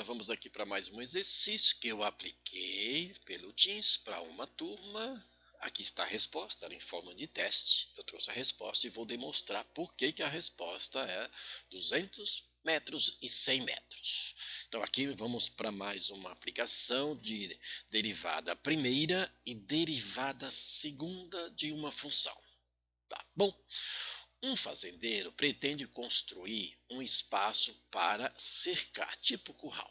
Vamos aqui para mais um exercício que eu apliquei pelo Teams para uma turma. Aqui está a resposta, era em forma de teste. Eu trouxe a resposta e vou demonstrar por que a resposta é 200 metros e 100 metros. Então aqui vamos para mais uma aplicação de derivada primeira e derivada segunda de uma função. Tá bom? Um fazendeiro pretende construir um espaço para cercar, tipo curral,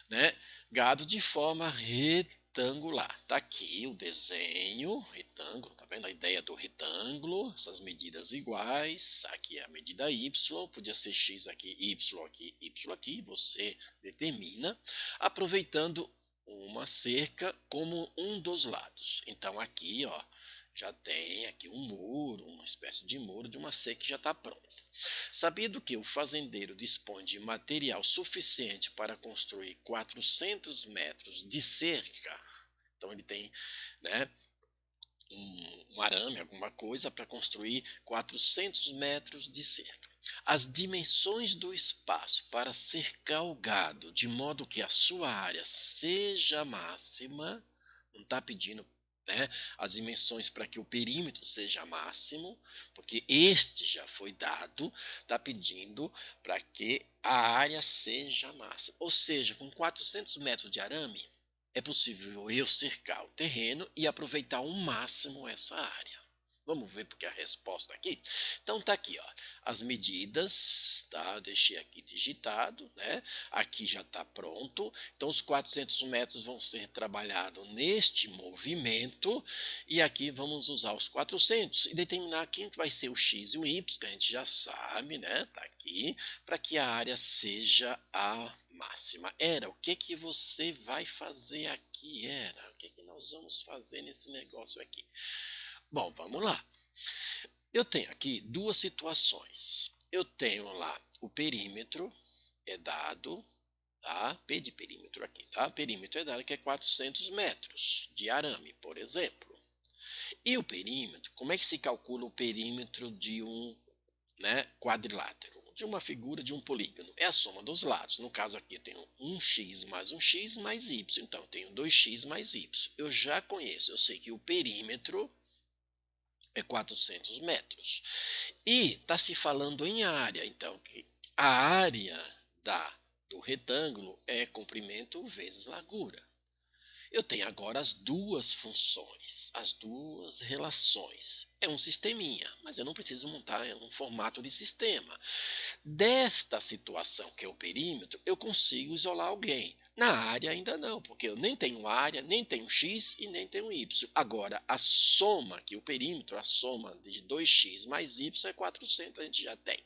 né? Gado de forma retangular. Tá aqui o desenho, retângulo, tá vendo a ideia do retângulo? Essas medidas iguais. Aqui é a medida y, podia ser x aqui, y aqui. Você determina, aproveitando uma cerca como um dos lados. Então aqui, ó, já tem aqui um muro, uma espécie de muro de uma cerca que já está pronta. Sabido que o fazendeiro dispõe de material suficiente para construir 400 metros de cerca, então ele tem, né, um arame, alguma coisa, para construir 400 metros de cerca. As dimensões do espaço para cercar o gado, de modo que a sua área seja máxima, não está pedindo, né, as dimensões para que o perímetro seja máximo, porque este já foi dado, está pedindo para que a área seja máxima. Ou seja, com 400 metros de arame, é possível eu cercar o terreno e aproveitar ao máximo essa área. Vamos ver porque a resposta aqui. Então tá aqui, ó, as medidas, tá? Eu deixei aqui digitado, né? Aqui já está pronto. Então os 400 metros vão ser trabalhados neste movimento e aqui vamos usar os 400 e determinar quem vai ser o x e o y, que a gente já sabe, né? Tá aqui, para que a área seja a máxima. O que você vai fazer aqui? O que nós vamos fazer nesse negócio aqui? Bom, vamos lá. Eu tenho aqui duas situações. Eu tenho lá o perímetro, é dado, tá? P de perímetro aqui, tá? Perímetro é dado que é 400 metros de arame, por exemplo. E o perímetro, como é que se calcula o perímetro de um, né, quadrilátero, de uma figura de um polígono? É a soma dos lados. No caso aqui eu tenho um x mais y. Então eu tenho 2x mais y. Eu já conheço, eu sei que o perímetro é 400 metros. E está se falando em área, então que a área do retângulo é comprimento vezes largura. Eu tenho agora as duas funções, as duas relações. É um sisteminha, mas eu não preciso montar um formato de sistema. Desta situação, que é o perímetro, eu consigo isolar alguém. Na área ainda não, porque eu nem tenho área, nem tenho x e nem tenho y. Agora, a soma aqui, o perímetro, a soma de 2x mais y é 400, a gente já tem.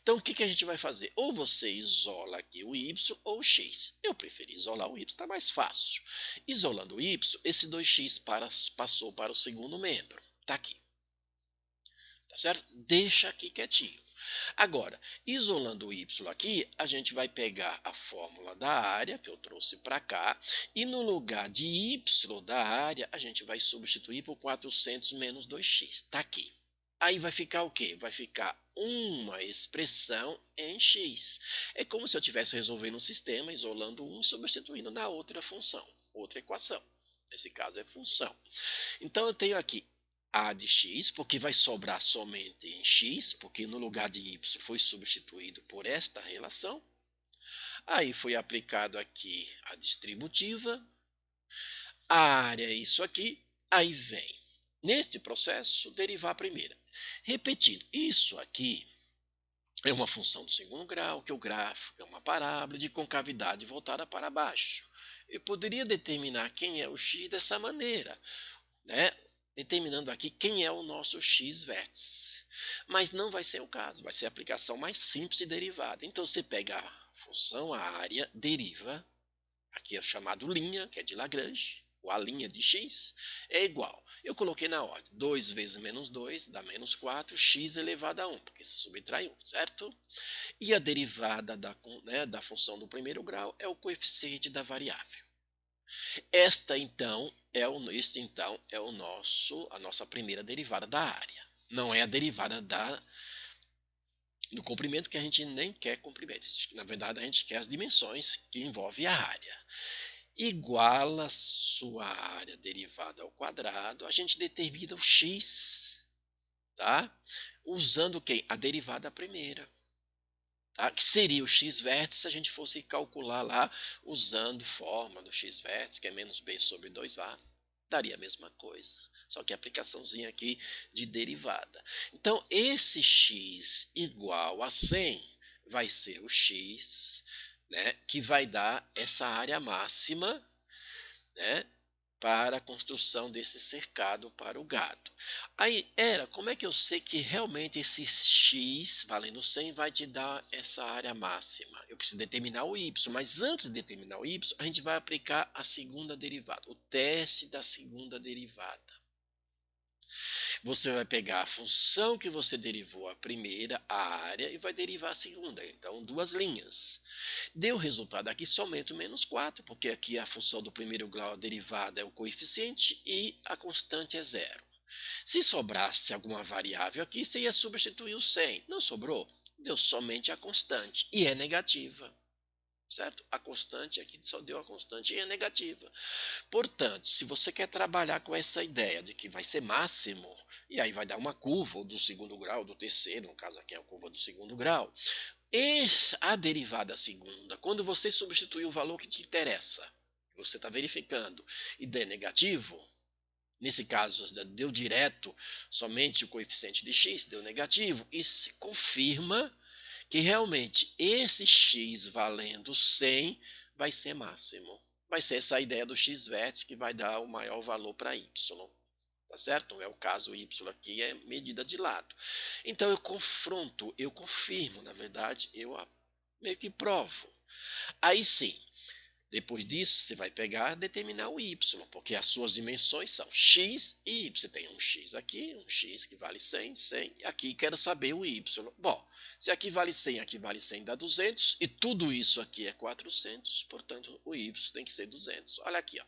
Então, o que a gente vai fazer? Ou você isola aqui o y ou o x. Eu preferi isolar o y, está mais fácil. Isolando o y, esse 2x passou para o segundo membro. Está aqui. Tá certo? Deixa aqui quietinho. Agora, isolando o y aqui, a gente vai pegar a fórmula da área, que eu trouxe para cá, e no lugar de y da área, a gente vai substituir por 400 menos 2x. Está aqui. Aí vai ficar o quê? Vai ficar uma expressão em x. É como se eu estivesse resolvendo um sistema, isolando um e substituindo na outra função, outra equação. Nesse caso é função. Então eu tenho aqui a de x, porque vai sobrar somente em x, porque no lugar de y foi substituído por esta relação. Aí foi aplicado aqui a distributiva, a área é isso aqui, aí vem, neste processo, derivar a primeira. Repetindo, isso aqui é uma função do segundo grau, que o gráfico é uma parábola de concavidade voltada para baixo. Eu poderia determinar quem é o x dessa maneira, né? Determinando aqui quem é o nosso x vértice. Mas não vai ser o caso, vai ser a aplicação mais simples de derivada. Então você pega a função, a área, deriva, aqui é chamado linha, que é de Lagrange, ou a linha de x, é igual. Eu coloquei na ordem, 2 vezes menos 2 dá menos 4, x elevado a 1, porque se subtrai 1, certo? E a derivada da função do primeiro grau é o coeficiente da variável. Este então é a nossa primeira derivada da área. Não é a derivada no comprimento, que a gente nem quer comprimento. Na verdade, a gente quer as dimensões que envolvem a área. Iguala sua área derivada ao quadrado, a gente determina o x, tá? Usando quem? A derivada primeira. Tá? Que seria o x-vértice se a gente fosse calcular lá usando forma do x-vértice, que é menos b sobre 2a, daria a mesma coisa. Só que a aplicaçãozinha aqui de derivada. Então, esse x igual a 100 vai ser o x, né, que vai dar essa área máxima, né, para a construção desse cercado para o gado. Aí, como é que eu sei que realmente esse x valendo 100 vai te dar essa área máxima? Eu preciso determinar o y, mas antes de determinar o y, a gente vai aplicar a segunda derivada, o teste da segunda derivada. Você vai pegar a função que você derivou a primeira, a área, e vai derivar a segunda. Então, duas linhas. Deu o resultado aqui somente o menos 4, porque aqui a função do primeiro grau, a derivada, é o coeficiente e a constante é zero. Se sobrasse alguma variável aqui, você ia substituir o 100. Não sobrou? Deu somente a constante e é negativa. Certo? A constante aqui só deu a constante e é negativa. Portanto, se você quer trabalhar com essa ideia de que vai ser máximo, e aí vai dar uma curva do segundo grau, do terceiro, no caso aqui é a curva do segundo grau, a derivada segunda, quando você substituir o valor que te interessa, você está verificando, e der negativo, nesse caso deu direto somente o coeficiente de x, deu negativo, isso se confirma que realmente esse x valendo 100 vai ser máximo. Vai ser essa ideia do x-vértice que vai dar o maior valor para y. Tá certo? Não é o caso y aqui, é medida de lado. Então eu confronto, eu confirmo, na verdade, eu meio que provo. Aí sim, depois disso, você vai pegar e determinar o y, porque as suas dimensões são x e y. Você tem um x aqui, um x que vale 100, 100. Aqui quero saber o y. Bom, se aqui vale 100, aqui vale 100, dá 200. E tudo isso aqui é 400, portanto, o y tem que ser 200. Olha aqui, ó,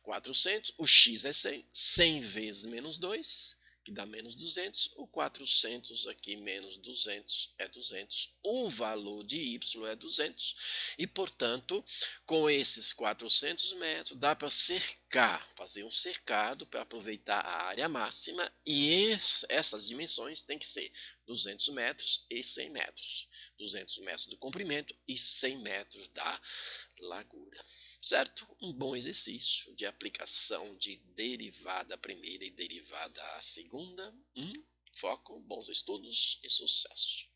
400, o x é 100, 100 vezes menos 2, que dá menos 200, o 400 aqui menos 200 é 200, o valor de y é 200, e, portanto, com esses 400 metros, dá para cercar, fazer um cercado para aproveitar a área máxima, e essas dimensões têm que ser 200 metros e 100 metros. 200 metros do comprimento e 100 metros da largura. Certo? Um bom exercício de aplicação de derivada primeira e derivada segunda. Foco, bons estudos e sucesso.